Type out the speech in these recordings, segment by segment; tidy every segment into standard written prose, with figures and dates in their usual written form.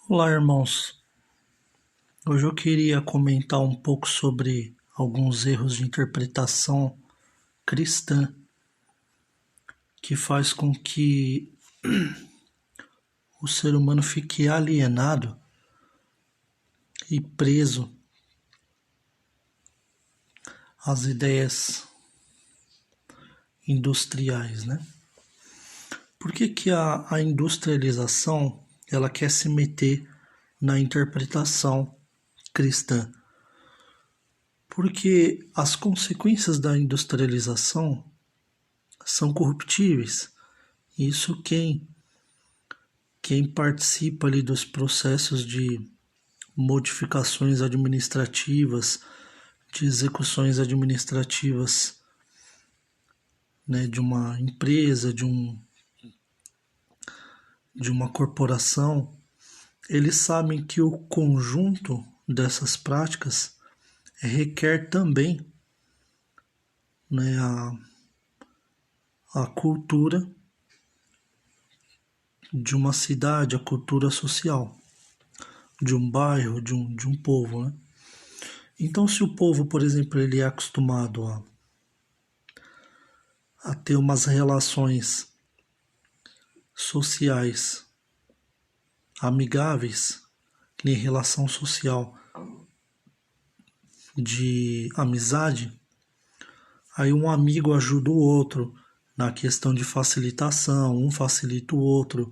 Olá, irmãos. Hoje eu queria comentar um pouco sobre alguns erros de interpretação cristã que faz com que o ser humano fique alienado e preso às ideias industriais, né? Por que a industrialização ela quer se meter na interpretação cristã? Porque as consequências da industrialização são corruptíveis. Isso quem participa ali dos processos de modificações administrativas, de execuções administrativas, né, de uma empresa, de uma corporação, eles sabem que o conjunto dessas práticas requer também, né, a cultura de uma cidade, a cultura social, de um bairro, de um povo, né? Então, se o povo, por exemplo, ele é acostumado a ter umas relações sociais amigáveis, que nem relação social de amizade, aí um amigo ajuda o outro na questão de facilitação, um facilita o outro,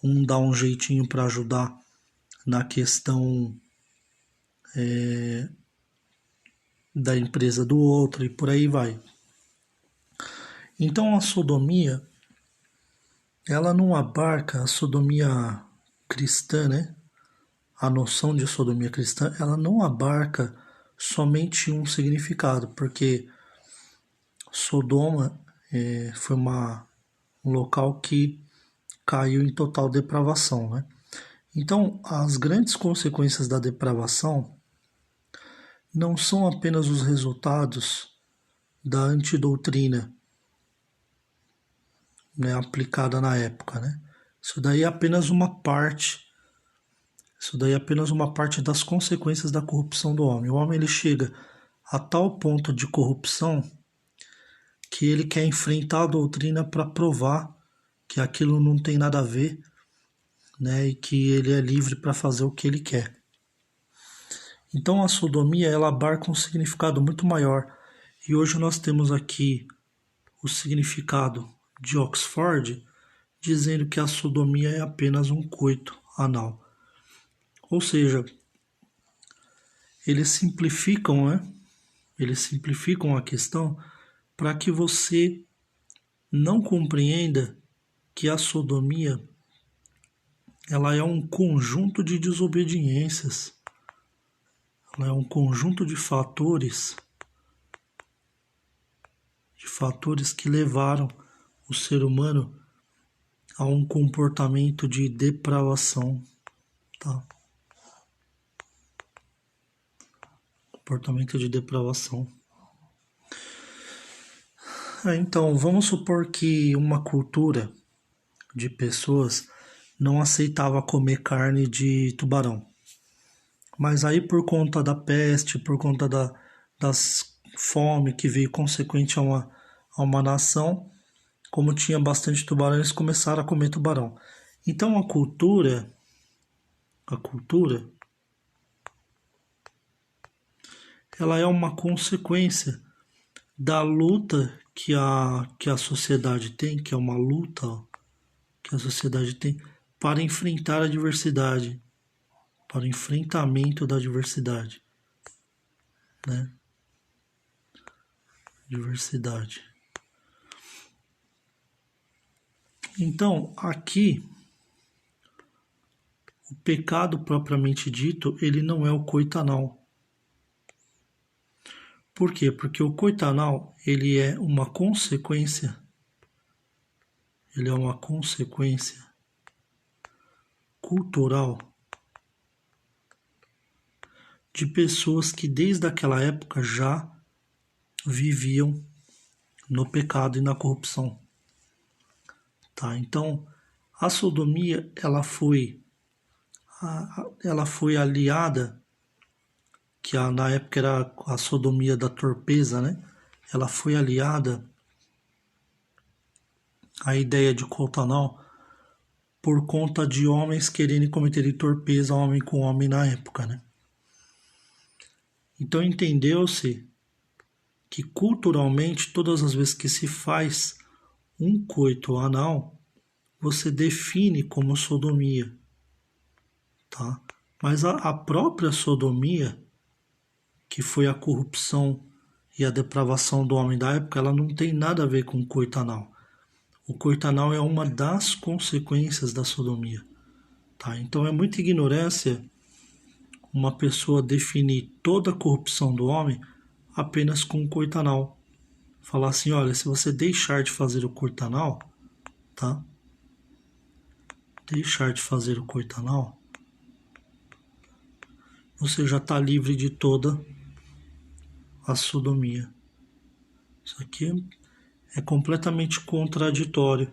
um dá um jeitinho para ajudar na questão da empresa do outro e por aí vai. Então a sodomia, ela não abarca a sodomia cristã, né? A noção de sodomia cristã, ela não abarca somente um significado, porque Sodoma foi um local que caiu em total depravação, né? Então, as grandes consequências da depravação não são apenas os resultados da antidoutrina, né, aplicada na época, né? Isso daí é apenas uma parte. Isso daí é apenas uma parte das consequências da corrupção do homem. O homem ele chega a tal ponto de corrupção que ele quer enfrentar a doutrina para provar que aquilo não tem nada a ver, né, e que ele é livre para fazer o que ele quer. Então a sodomia ela abarca um significado muito maior. E hoje nós temos aqui o significado de Oxford dizendo que a sodomia é apenas um coito anal. Ou seja, eles simplificam, né? Eles simplificam a questão para que você não compreenda que a sodomia ela é um conjunto de desobediências, ela é um conjunto de fatores que levaram o ser humano a um comportamento de depravação, tá? Comportamento de depravação. Então, vamos supor que uma cultura de pessoas não aceitava comer carne de tubarão. Mas aí por conta da peste, por conta das fome que veio consequente a uma nação, como tinha bastante tubarão, eles começaram a comer tubarão. Então a cultura, ela é uma consequência da luta que a sociedade tem, que é uma luta que a sociedade tem para enfrentar a diversidade, para o enfrentamento da diversidade, né? Diversidade. Então, aqui, o pecado propriamente dito, ele não é o coito anal. Por quê? Porque o coito anal, ele é uma consequência cultural de pessoas que desde aquela época já viviam no pecado e na corrupção. Tá? Então, a sodomia, ela foi ela foi aliada, que na época era a sodomia da torpeza, né? Ela foi aliada à ideia de culto anal por conta de homens quererem cometerem torpeza homem com homem na época, né? Então entendeu-se que culturalmente todas as vezes que se faz um coito anal, você define como sodomia, tá? Mas a própria sodomia, que foi a corrupção e a depravação do homem da época, ela não tem nada a ver com o coito anal. O coito anal é uma das consequências da sodomia, tá? Então é muita ignorância uma pessoa definir toda a corrupção do homem apenas com o coito anal. Falar assim, olha, se você deixar de fazer o coito anal, tá? Deixar de fazer o coito anal, você já está livre de toda a sodomia. Isso aqui é completamente contraditório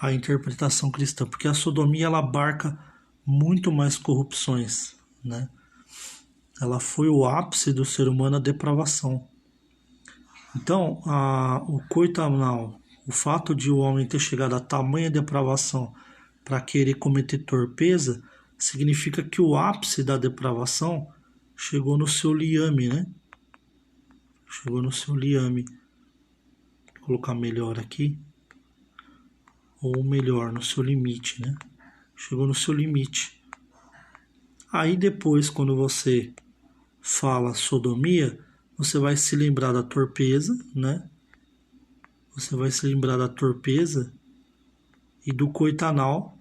à interpretação cristã, porque a sodomia ela abarca muito mais corrupções, né? Ela foi o ápice do ser humano, a depravação. Então, o coito anal, o fato de o homem ter chegado a tamanha depravação para querer cometer torpeza, significa que o ápice da depravação chegou no seu liame, né? Chegou no seu liame. Vou colocar melhor aqui. Ou melhor, no seu limite, né? Chegou no seu limite. Aí depois, quando você fala sodomia, você vai se lembrar da torpeza, né? Você vai se lembrar da torpeza e do coito anal,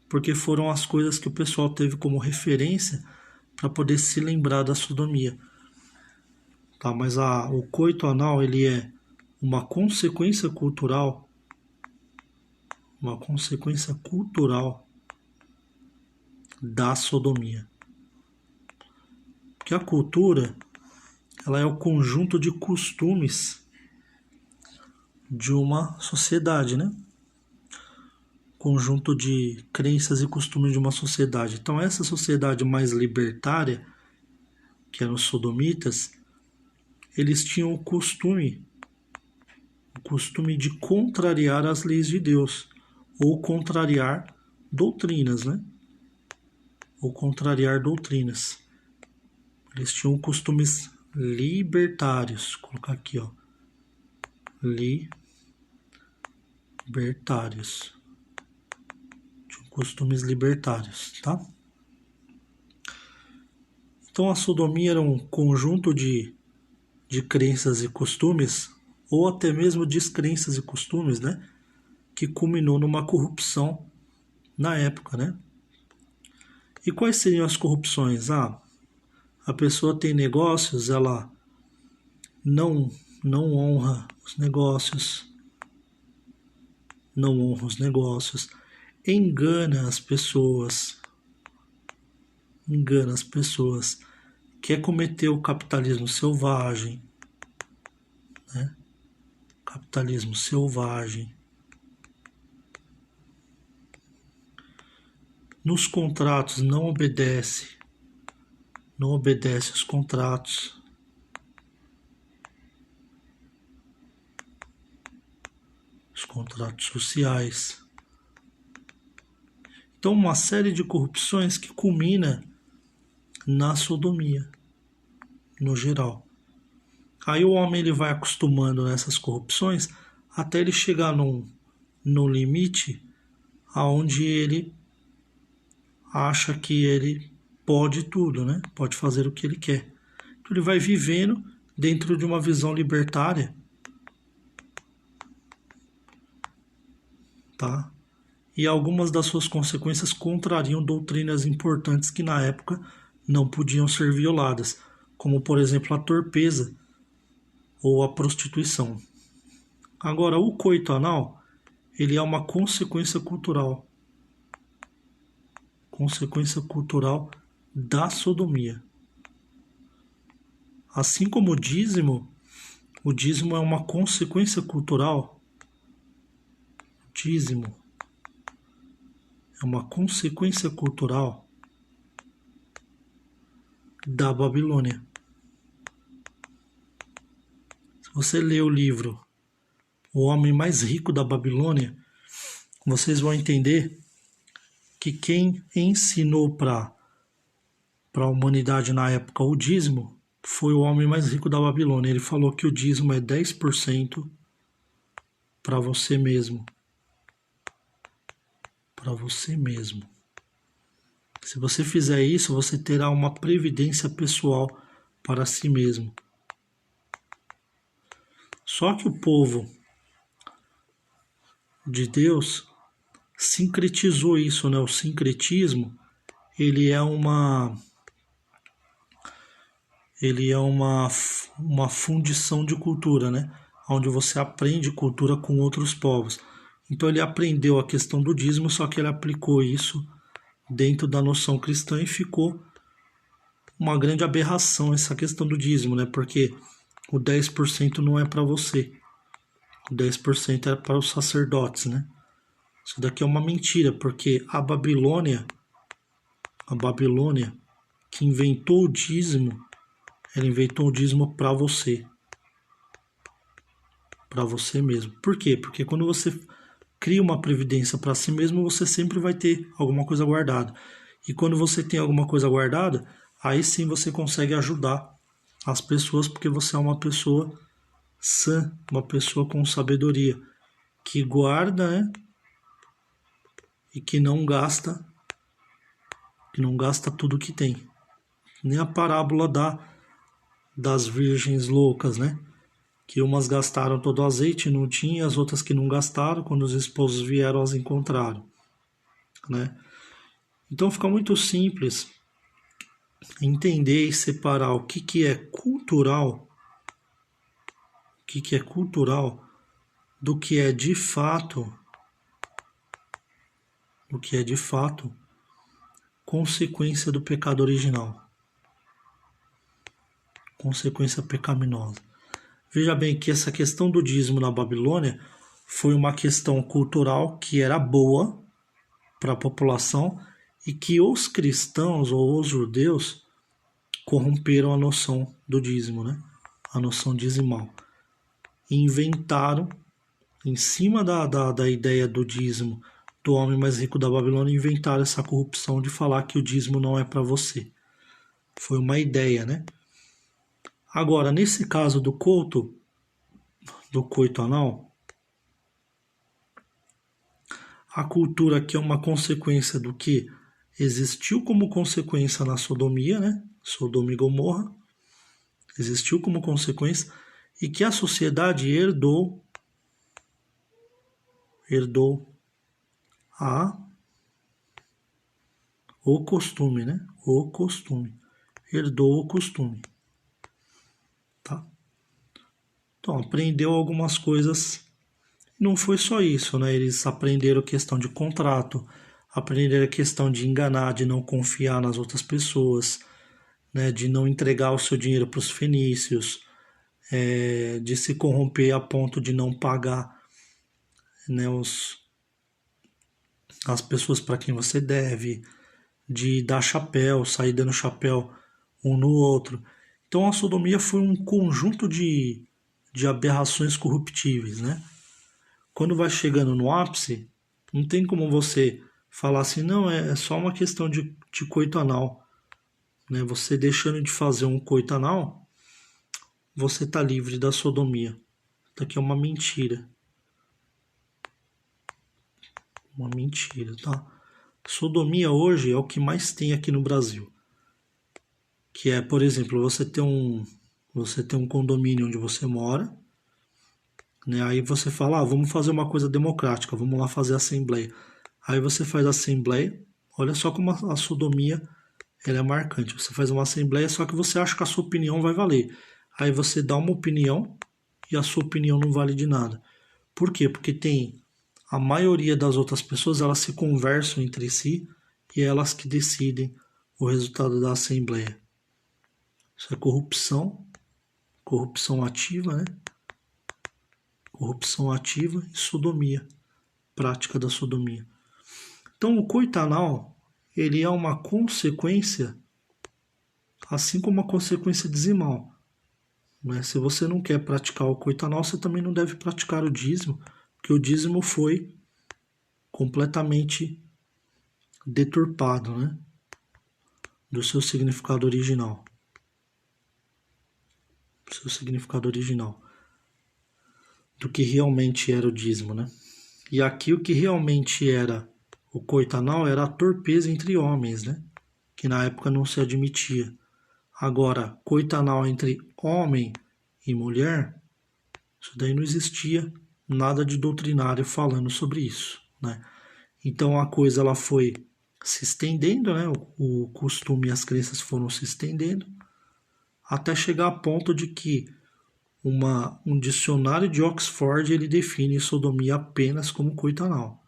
porque foram as coisas que o pessoal teve como referência para poder se lembrar da sodomia. Tá? Mas o coito anal ele é uma consequência cultural, da sodomia. Porque a cultura ela é o conjunto de costumes de uma sociedade, né? Conjunto de crenças e costumes de uma sociedade. Então essa sociedade mais libertária, que eram os sodomitas, eles tinham o costume de contrariar as leis de Deus, ou contrariar doutrinas, né? Ou contrariar doutrinas. Eles tinham costumes libertários. Vou colocar aqui, ó. Libertários. Tinham costumes libertários, tá? Então a sodomia era um conjunto de crenças e costumes, ou até mesmo descrenças e costumes, né? Que culminou numa corrupção na época, né? E quais seriam as corrupções? A pessoa tem negócios, ela não honra os negócios, engana as pessoas, quer cometer o capitalismo selvagem, né? Capitalismo selvagem. Nos contratos não obedece aos contratos. Os contratos sociais. Então, uma série de corrupções que culmina na sodomia, no geral. Aí o homem ele vai acostumando nessas corrupções até ele chegar no limite aonde ele acha que ele pode tudo, né? Pode fazer o que ele quer. Então ele vai vivendo dentro de uma visão libertária, tá? E algumas das suas consequências contrariam doutrinas importantes que na época não podiam ser violadas, como por exemplo a torpeza ou a prostituição. Agora, o coito anal, ele é uma consequência cultural da sodomia. Assim como o dízimo é uma consequência cultural. O dízimo é uma consequência cultural da Babilônia. Se você ler o livro O Homem Mais Rico da Babilônia, vocês vão entender que quem ensinou para a humanidade na época o dízimo foi o homem mais rico da Babilônia. Ele falou que o dízimo é 10% para você mesmo. Para você mesmo. Se você fizer isso, você terá uma previdência pessoal para si mesmo. Só que o povo de Deus sincretizou isso, né? O sincretismo, ele é uma fundição de cultura, né? Onde você aprende cultura com outros povos. Então ele aprendeu a questão do dízimo, só que ele aplicou isso dentro da noção cristã e ficou uma grande aberração essa questão do dízimo, né? Porque o 10% não é para você. O 10% é para os sacerdotes, né? Isso daqui é uma mentira, porque a Babilônia que inventou o dízimo, ela inventou o dízimo para você. Para você mesmo. Por quê? Porque quando você cria uma previdência para si mesmo, você sempre vai ter alguma coisa guardada. E quando você tem alguma coisa guardada, aí sim você consegue ajudar as pessoas, porque você é uma pessoa sã, uma pessoa com sabedoria, que guarda, né? E que não gasta tudo que tem. Nem a parábola das virgens loucas, né? Que umas gastaram todo o azeite e não tinha, as outras que não gastaram, quando os esposos vieram, as encontraram, né? Então fica muito simples entender e separar o que é cultural, do que é de fato, consequência do pecado original, consequência pecaminosa. Veja bem que essa questão do dízimo na Babilônia foi uma questão cultural que era boa para a população e que os cristãos ou os judeus corromperam a noção do dízimo, né? A noção dizimal. E inventaram, em cima da ideia do dízimo do homem mais rico da Babilônia, inventaram essa corrupção de falar que o dízimo não é para você. Foi uma ideia, né? Agora, nesse caso do coito anal, a cultura que é uma consequência do que existiu como consequência na sodomia, né? Sodoma e Gomorra, existiu como consequência, e que a sociedade herdou o costume, né? Herdou o costume. Tá? Então, aprendeu algumas coisas. Não foi só isso, né? Eles aprenderam a questão de contrato, aprenderam a questão de enganar, de não confiar nas outras pessoas, né? De não entregar o seu dinheiro para os fenícios, de se corromper a ponto de não pagar, né, as pessoas para quem você deve, de dar chapéu, sair dando chapéu um no outro. Então a sodomia foi um conjunto de aberrações corruptíveis, né? Quando vai chegando no ápice, não tem como você falar assim, não, é só uma questão de coito anal, né? Você deixando de fazer um coito anal, você está livre da sodomia. Isso aqui é uma mentira. Uma mentira, tá? Sodomia hoje é o que mais tem aqui no Brasil. Que é, por exemplo, você tem um condomínio onde você mora, né? Aí você fala, vamos fazer uma coisa democrática, vamos lá fazer assembleia. Aí você faz a assembleia, olha só como a sodomia ela é marcante. Você faz uma assembleia, só que você acha que a sua opinião vai valer. Aí você dá uma opinião e a sua opinião não vale de nada. Por quê? Porque tem a maioria das outras pessoas, elas se conversam entre si e elas que decidem o resultado da assembleia. Isso é corrupção ativa, né? Corrupção ativa e sodomia, prática da sodomia. Então o coito anal, ele é uma consequência assim como a consequência dizimal. Né? Se você não quer praticar o coito anal, você também não deve praticar o dízimo, porque o dízimo foi completamente deturpado, né? Do seu significado original. Seu significado original. Do que realmente era o dízimo, né? E aqui o que realmente era o coito anal era a torpeza entre homens, né? Que na época não se admitia. Agora, coito anal entre homem e mulher, isso daí não existia nada de doutrinário falando sobre isso, né? Então a coisa ela foi se estendendo, né? O costume e as crenças foram se estendendo até chegar a ponto de que um dicionário de Oxford ele define sodomia apenas como coito anal,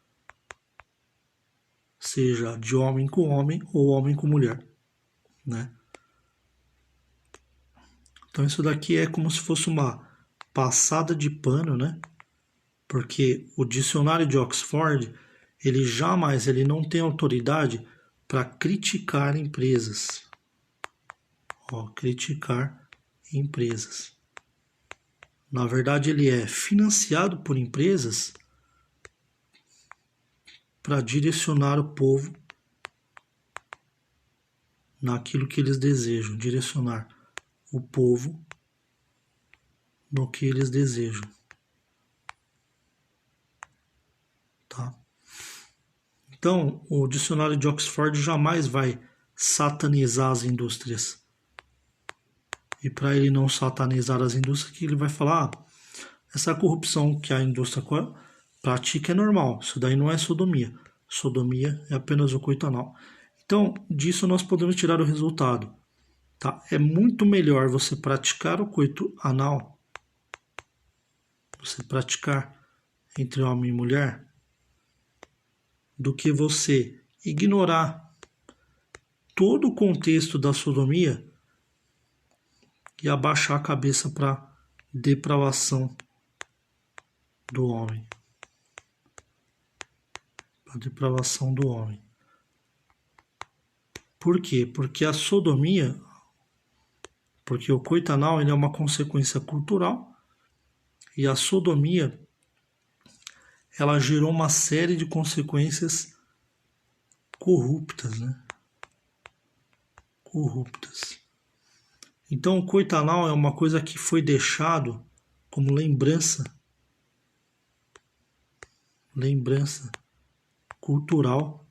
seja de homem com homem ou homem com mulher, né? Então isso daqui é como se fosse uma passada de pano, né? Porque o dicionário de Oxford ele não tem autoridade para criticar empresas. Ó, criticar empresas. Na verdade, ele é financiado por empresas para direcionar o povo naquilo que eles desejam, direcionar o povo no que eles desejam. Tá? Então, o dicionário de Oxford jamais vai satanizar as indústrias. E para ele não satanizar as indústrias, que ele vai falar, essa corrupção que a indústria pratica é normal, isso daí não é sodomia. Sodomia é apenas o coito anal. Então, disso nós podemos tirar o resultado. Tá? É muito melhor você praticar o coito anal, você praticar entre homem e mulher, do que você ignorar todo o contexto da sodomia e abaixar a cabeça para depravação do homem. Para depravação do homem. Por quê? Porque a sodomia, porque o coito anal ele é uma consequência cultural e a sodomia ela gerou uma série de consequências corruptas, né? Corruptas. Então o coito anal é uma coisa que foi deixado como lembrança cultural,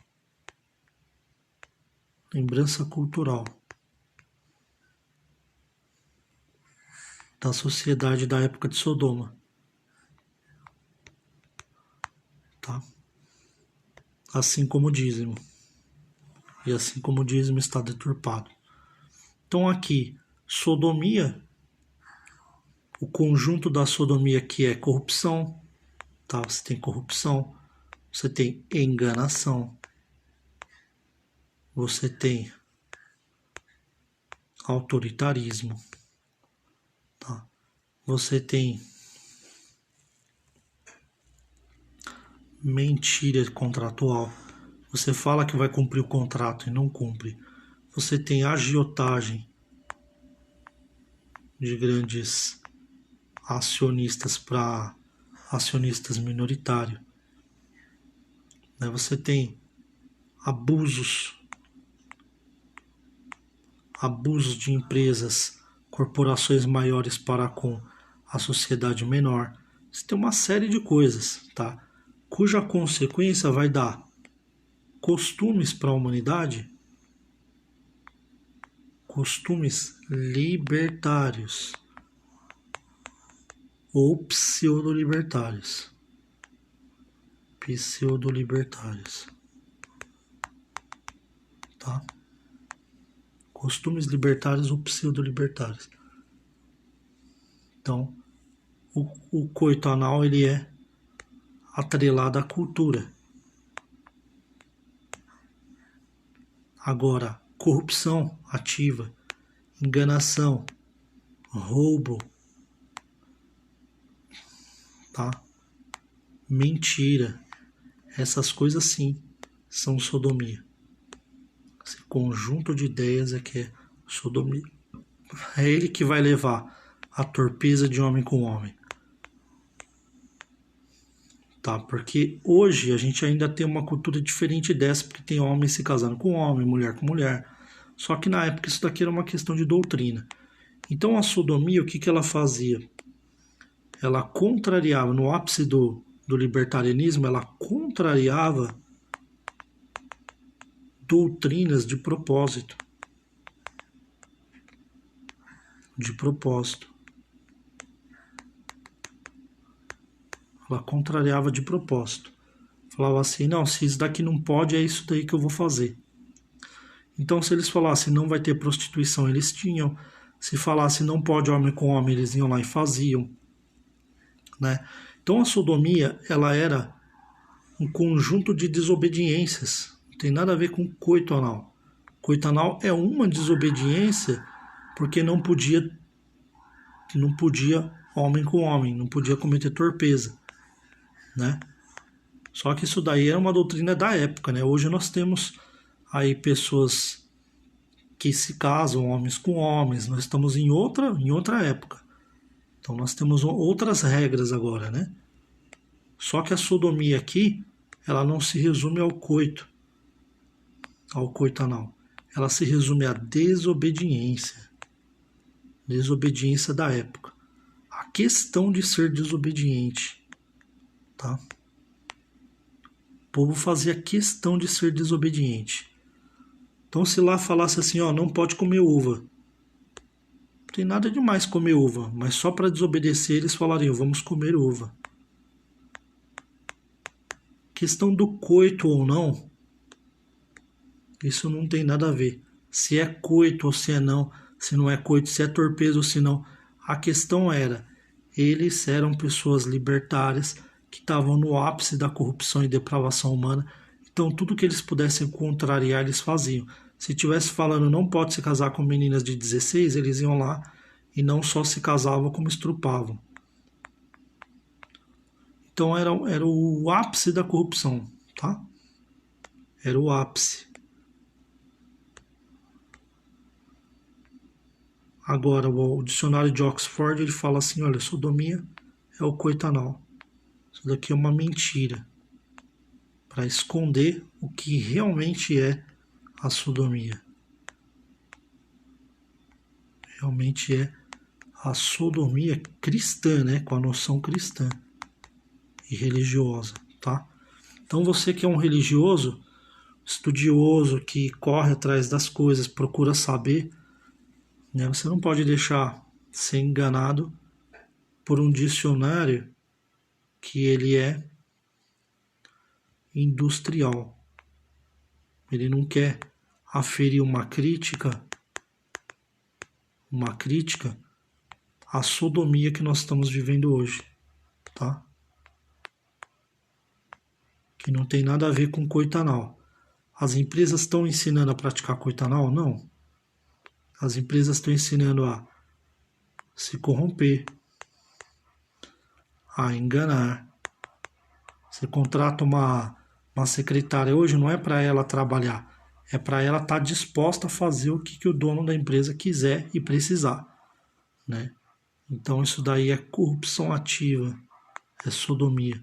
da sociedade da época de Sodoma, tá? Assim como o dízimo. E assim como o dízimo está deturpado. Então aqui, sodomia, o conjunto da sodomia que é corrupção, tá? Você tem corrupção, você tem enganação, você tem autoritarismo, tá? Você tem mentira contratual. Você fala que vai cumprir o contrato e não cumpre. Você tem agiotagem de grandes acionistas para acionistas minoritários. Você tem abusos de empresas, corporações maiores para com a sociedade menor. Você tem uma série de coisas, tá? Cuja consequência vai dar costumes para a humanidade, costumes libertários ou pseudo-libertários. Tá? Costumes libertários ou pseudo-libertários. Então, o coito anal ele é atrelado à cultura. Agora, corrupção ativa, enganação, roubo, tá? Mentira, essas coisas sim são sodomia. Esse conjunto de ideias é que é Sodomia. É ele que vai levar a torpeza de homem com homem. Tá? Porque hoje a gente ainda tem uma cultura diferente dessa, porque tem homem se casando com homem, mulher com mulher. Só que na época isso daqui era uma questão de doutrina. Então a sodomia, o que, que ela fazia? Ela contrariava, no ápice do libertarianismo, ela contrariava doutrinas de propósito. De propósito. Ela contrariava de propósito. Falava assim, não, se isso daqui não pode, é isso daí que eu vou fazer. Então, se eles falassem não vai ter prostituição, eles tinham. Se falassem não pode homem com homem, eles iam lá e faziam. Né? Então, a sodomia, ela era um conjunto de desobediências. Não tem nada a ver com coito anal. Coito anal é uma desobediência porque não podia homem com homem, não podia cometer torpeza. Né? Só que isso daí era uma doutrina da época, né? Hoje nós temos aí pessoas que se casam, homens com homens, nós estamos em outra época. Então nós temos outras regras agora, né? Só que a sodomia aqui, ela não se resume ao coito anal. Ela se resume à desobediência da época. A questão de ser desobediente, tá? O povo fazia questão de ser desobediente. Então se lá falasse assim, ó, não pode comer uva. Não tem nada demais comer uva, mas só para desobedecer eles falariam, vamos comer uva. Questão do coito ou não, isso não tem nada a ver. Se é coito ou se é não, se não é coito, se é torpeza ou se não. A questão era, eles eram pessoas libertárias que estavam no ápice da corrupção e depravação humana. Então tudo que eles pudessem contrariar, eles faziam. Se tivesse falando não pode se casar com meninas de 16, eles iam lá e não só se casavam, como estrupavam. Então era o ápice da corrupção, tá? Era o ápice. Agora, o dicionário de Oxford, ele fala assim, olha, sodomia é o coito anal. Isso daqui é uma mentira para esconder o que realmente é a sodomia. Realmente é a sodomia cristã, né? Com a noção cristã e religiosa, tá? Então você que é um religioso, estudioso, que corre atrás das coisas, procura saber, né? Você não pode deixar ser enganado por um dicionário que ele é industrial. Ele não quer aferir uma crítica à sodomia que nós estamos vivendo hoje, tá? Que não tem nada a ver com coito anal. As empresas estão ensinando a praticar coito anal? Não. As empresas estão ensinando a se corromper, a enganar. Você contrata uma secretária hoje, não é para ela trabalhar, é para ela estar disposta a fazer o que o dono da empresa quiser e precisar, né? Então isso daí é corrupção ativa, é sodomia.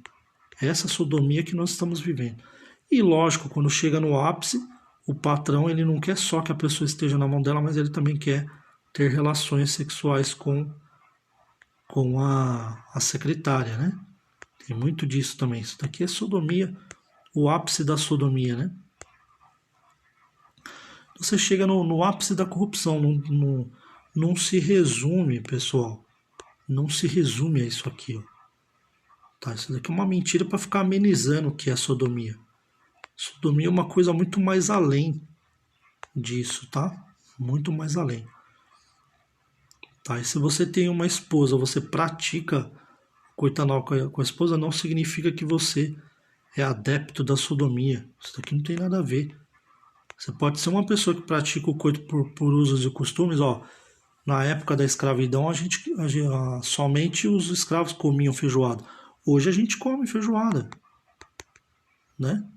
É essa sodomia que nós estamos vivendo. E lógico, quando chega no ápice, o patrão ele não quer só que a pessoa esteja na mão dela, mas ele também quer ter relações sexuais com a secretária, né? Tem muito disso também. Isso daqui é sodomia, o ápice da sodomia, né? Você chega no ápice da corrupção. Não se resume, pessoal. Não se resume a isso aqui. Ó. Tá, isso daqui é uma mentira para ficar amenizando o que é sodomia. Sodomia é uma coisa muito mais além disso, tá? Muito mais além. Tá? E se você tem uma esposa, você pratica coito anal com a esposa, não significa que você é adepto da sodomia. Isso daqui não tem nada a ver. Você pode ser uma pessoa que pratica o coito por usos e costumes. Ó, na época da escravidão, somente os escravos comiam feijoada. Hoje a gente come feijoada, né?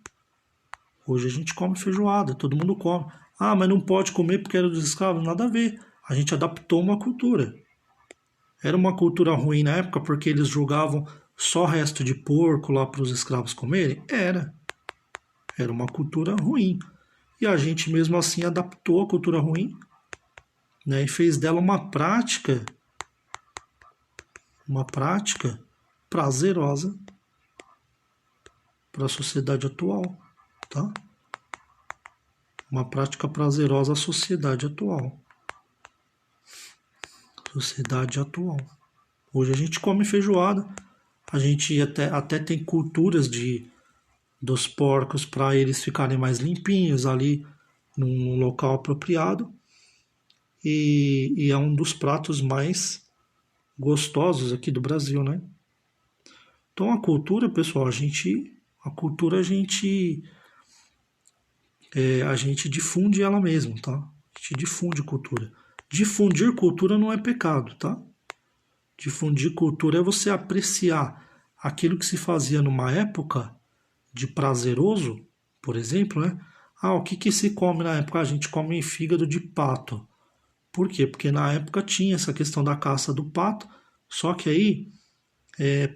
Hoje a gente come feijoada, todo mundo come. Ah, mas não pode comer porque era dos escravos? Nada a ver. A gente adaptou uma cultura. Era uma cultura ruim na época porque eles jogavam só resto de porco lá para os escravos comerem? Era. Era uma cultura ruim. E a gente mesmo assim adaptou a cultura ruim, né, e fez dela uma prática prazerosa para a sociedade atual, tá? Uma prática prazerosa à sociedade atual. Sociedade atual. Hoje a gente come feijoada, a gente até tem culturas dos porcos para eles ficarem mais limpinhos ali num local apropriado. E é um dos pratos mais gostosos aqui do Brasil, né? Então a cultura, pessoal, a gente difunde ela mesmo, tá? A gente difunde cultura. Difundir cultura não é pecado, tá? Difundir cultura é você apreciar aquilo que se fazia numa época de prazeroso, por exemplo, né? Ah, o que que se come na época? A gente come fígado de pato. Por quê? Porque na época tinha essa questão da caça do pato, só que aí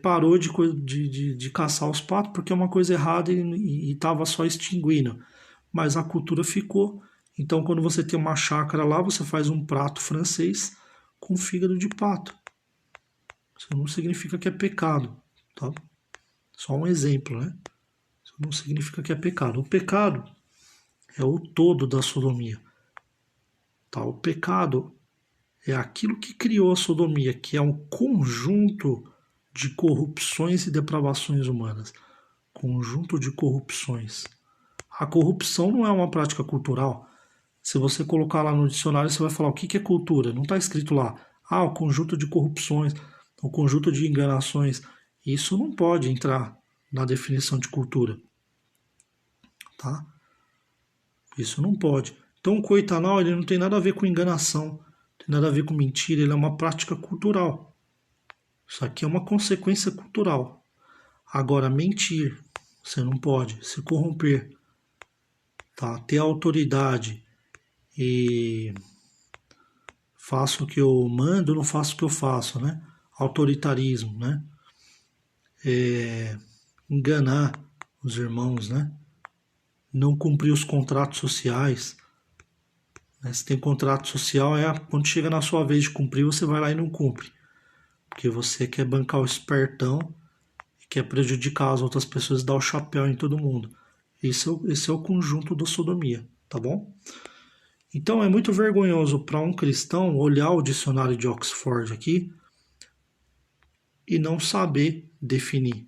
parou de caçar os patos porque é uma coisa errada e estava só extinguindo. Mas a cultura ficou. Então, quando você tem uma chácara lá, você faz um prato francês com fígado de pato. Isso não significa que é pecado, tá? Só um exemplo, né? Isso não significa que é pecado. O pecado é o todo da sodomia. Tá? O pecado é aquilo que criou a sodomia, que é um conjunto de corrupções e depravações humanas. Conjunto de corrupções. A corrupção não é uma prática cultural. Se você colocar lá no dicionário, você vai falar o que é cultura. Não está escrito lá, o conjunto de corrupções, o conjunto de enganações. Isso não pode entrar na definição de cultura. Tá? Isso não pode. Então o coitanal ele não tem nada a ver com enganação, não tem nada a ver com mentira, ele é uma prática cultural. Isso aqui é uma consequência cultural. Agora, mentir, você não pode. Se corromper, tá? Ter autoridade e faço o que eu mando, não faço o que eu faço, né? Autoritarismo, né? Enganar os irmãos, né? Não cumprir os contratos sociais. Né? Se tem contrato social, quando chega na sua vez de cumprir, você vai lá e não cumpre. Porque você quer bancar o espertão e quer prejudicar as outras pessoas e dar o chapéu em todo mundo. Esse é o conjunto da sodomia, tá bom? Então é muito vergonhoso para um cristão olhar o dicionário de Oxford aqui e não saber definir.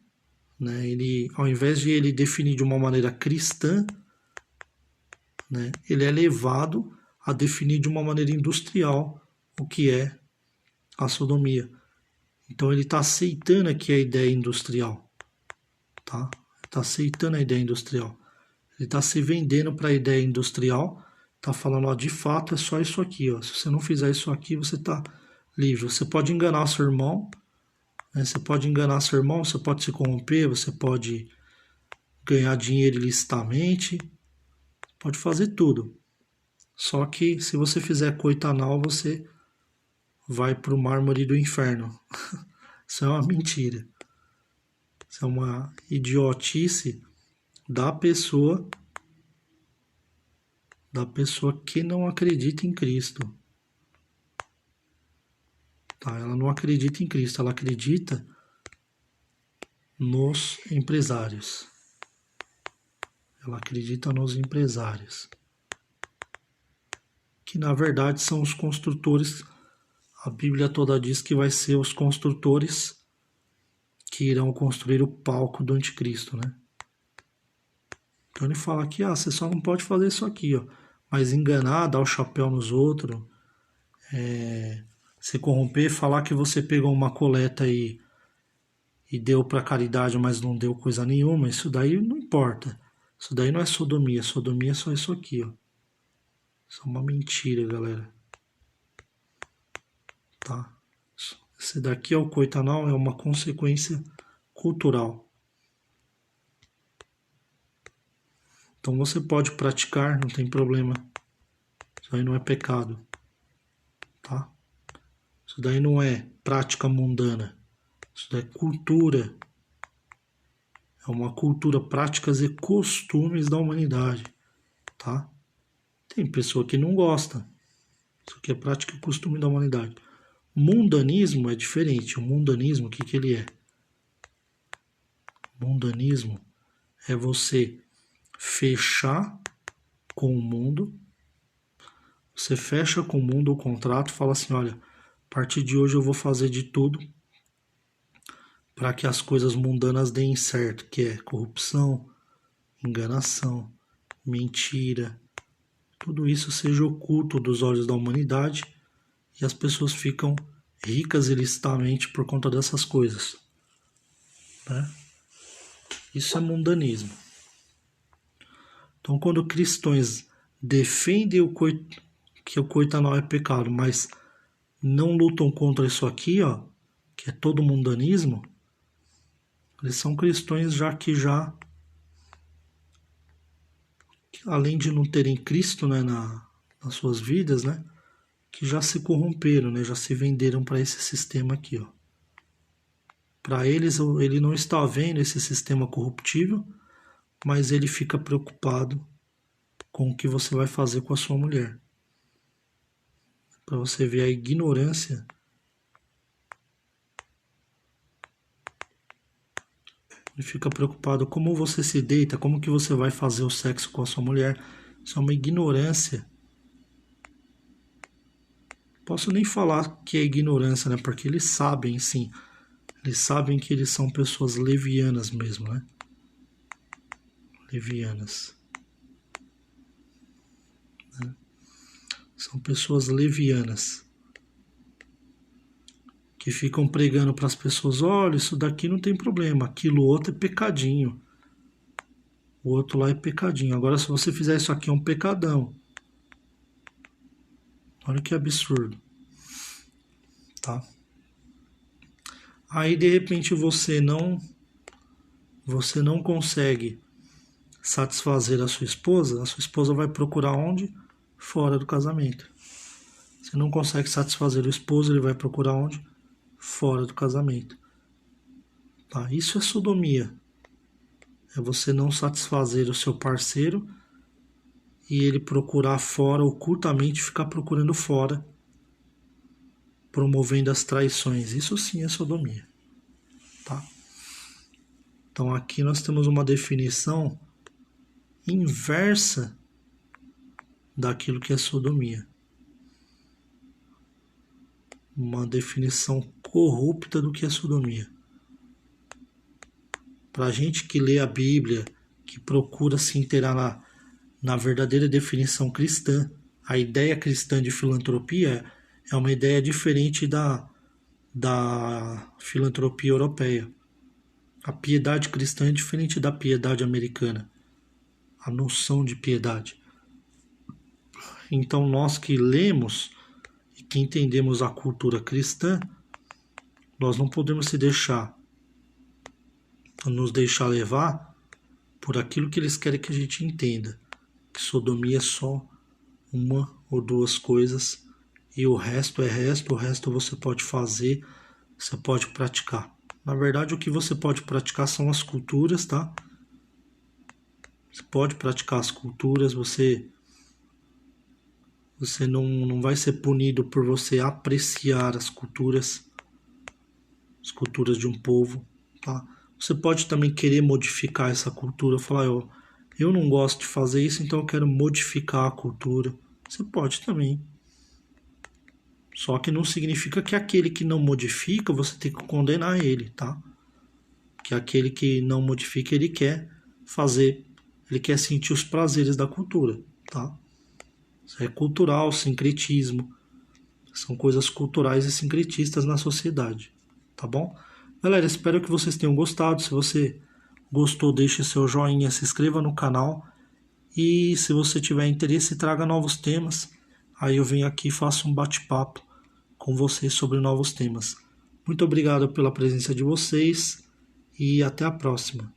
Né? Ele, ao invés de ele definir de uma maneira cristã, né, ele é levado a definir de uma maneira industrial o que é a sodomia. Então ele está aceitando aqui a ideia industrial. Tá? Está aceitando a ideia industrial. Ele está se vendendo para a ideia industrial. Está falando, ó, de fato é só isso aqui. Ó. Se você não fizer isso aqui, você está livre. Você pode enganar seu irmão. Né? Você pode enganar seu irmão, você pode se corromper, você pode ganhar dinheiro ilicitamente. Pode fazer tudo. Só que se você fizer coito anal, você vai para o mármore do inferno. Isso é uma mentira. Isso é uma idiotice da pessoa que não acredita em Cristo. Tá? Ela não acredita em Cristo, ela acredita nos empresários. Ela acredita nos empresários. Que na verdade são os construtores. A Bíblia toda diz que vai ser os construtores que irão construir o palco do anticristo, né? Então ele fala aqui, você só não pode fazer isso aqui, ó. Mas enganar, dar o chapéu nos outros, se corromper, falar que você pegou uma coleta e deu para caridade, mas não deu coisa nenhuma, isso daí não importa. Isso daí não é sodomia. Sodomia é só isso aqui, ó. Isso é uma mentira, galera. Tá? Esse daqui é o coito anal, é uma consequência cultural. Então você pode praticar, não tem problema. Isso aí não é pecado, tá? Isso daí não é prática mundana. Isso daí é cultura. É uma cultura, práticas e costumes da humanidade, tá? Tem pessoa que não gosta. Isso aqui é prática e costume da humanidade. Mundanismo é diferente. O mundanismo, o que que ele é? Mundanismo é você fechar com o mundo. Você fecha com o mundo o contrato, fala assim, olha, a partir de hoje eu vou fazer de tudo para que as coisas mundanas deem certo, que é corrupção, enganação, mentira, tudo isso seja oculto dos olhos da humanidade e as pessoas ficam ricas ilicitamente por conta dessas coisas, né? Isso é mundanismo. Então, quando cristãos defendem que o coitanol é pecado, mas não lutam contra isso aqui, ó, que é todo mundanismo, eles são cristãos além de não terem Cristo, né, nas suas vidas, né, que já se corromperam, né, já se venderam para esse sistema aqui, ó. Para eles, ele não está vendo esse sistema corruptível, mas ele fica preocupado com o que você vai fazer com a sua mulher. Para você ver a ignorância. Ele fica preocupado como você se deita, como que você vai fazer o sexo com a sua mulher. Isso é uma ignorância. Posso nem falar que é ignorância, né? Porque eles sabem, sim. Eles sabem que eles são pessoas levianas mesmo, né? Levianas. Né? São pessoas levianas. Que ficam pregando para as pessoas, olha, isso daqui não tem problema, aquilo outro é pecadinho. O outro lá é pecadinho. Agora, se você fizer isso aqui, é um pecadão. Olha que absurdo. Tá? Aí, de repente, você não consegue satisfazer a sua esposa vai procurar onde? Fora do casamento. Você não consegue satisfazer o esposo, ele vai procurar onde? Fora do casamento. Tá? Isso é sodomia. É você não satisfazer o seu parceiro e ele procurar fora, ocultamente ficar procurando fora, promovendo as traições. Isso sim é sodomia. Tá? Então aqui nós temos uma definição inversa daquilo que é sodomia. Uma definição corrupta do que é sodomia. Para a gente que lê a Bíblia, que procura se inteirar na verdadeira definição cristã, a ideia cristã de filantropia é uma ideia diferente da filantropia europeia. A piedade cristã é diferente da piedade americana. A noção de piedade. Então nós que lemos e que entendemos a cultura cristã, nós não podemos nos deixar levar por aquilo que eles querem que a gente entenda. Que sodomia é só uma ou duas coisas e o resto é resto, o resto você pode fazer, você pode praticar. Na verdade, o que você pode praticar são as culturas, tá? Você pode praticar as culturas, você não vai ser punido por você apreciar as culturas de um povo, tá? Você pode também querer modificar essa cultura, falar, eu não gosto de fazer isso, então eu quero modificar a cultura. Você pode também. Só que não significa que aquele que não modifica, você tem que condenar ele, tá? Que aquele que não modifica, ele quer sentir os prazeres da cultura, tá? Isso é cultural, sincretismo. São coisas culturais e sincretistas na sociedade, tá bom? Galera, espero que vocês tenham gostado. Se você gostou, deixe seu joinha, se inscreva no canal. E se você tiver interesse, traga novos temas. Aí eu venho aqui e faço um bate-papo com vocês sobre novos temas. Muito obrigado pela presença de vocês e até a próxima.